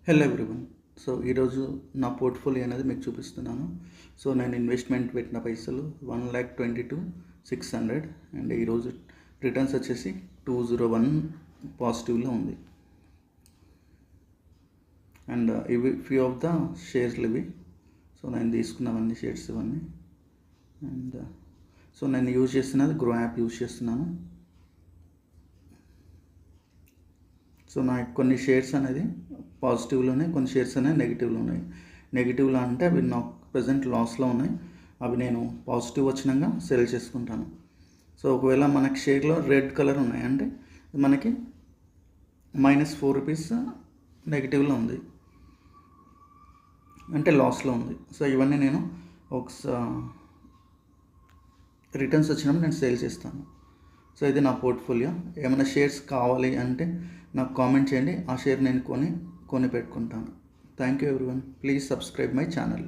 Hello everyone. So ఈరోజు నా portfolio అనేది మీకు చూపిస్తున్నాను. సో నేను ఇన్వెస్ట్మెంట్ పెట్టిన పైసలు 1,22,600 అండ్ ఈరోజు రిటర్న్స్ వచ్చేసి 201 పాజిటివ్లో ఉంది. అండ్ ఇవి ఫ్యూ ఆఫ్ ద షేర్స్లు ఇవి. సో నేను తీసుకున్నవన్నీ షేర్స్ ఇవన్నీ. అండ్ సో నేను యూజ్ చేస్తున్నది గ్రో యాప్ యూజ్ చేస్తున్నాను. సో నా కొన్ని షేర్స్ అనేది పాజిటివ్లో ఉన్నాయి, కొన్ని షేర్స్ అనేవి నెగిటివ్లో ఉన్నాయి. నెగిటివ్లో అంటే అవి నాకు ప్రజెంట్ లాస్లో ఉన్నాయి. అవి నేను పాజిటివ్ వచ్చినాక సెల్ చేసుకుంటాను. సో ఒకవేళ మనకి షేర్లో రెడ్ కలర్ ఉన్నాయి అంటే మనకి -4 రూపీస్ నెగిటివ్లో ఉంది అంటే లాస్లో ఉంది. సో ఇవన్నీ నేను ఒకసారి రిటర్న్స్ వచ్చినప్పుడు నేను సేల్ చేస్తాను. సో ఇది నా పోర్ట్ఫోలియో. ఏమైనా షేర్స్ కావాలి అంటే నాకు కామెంట్ చేయండి, ఆ షేర్ నేను కొని పెట్టుకుంటాను. Thank you everyone. Please subscribe my channel.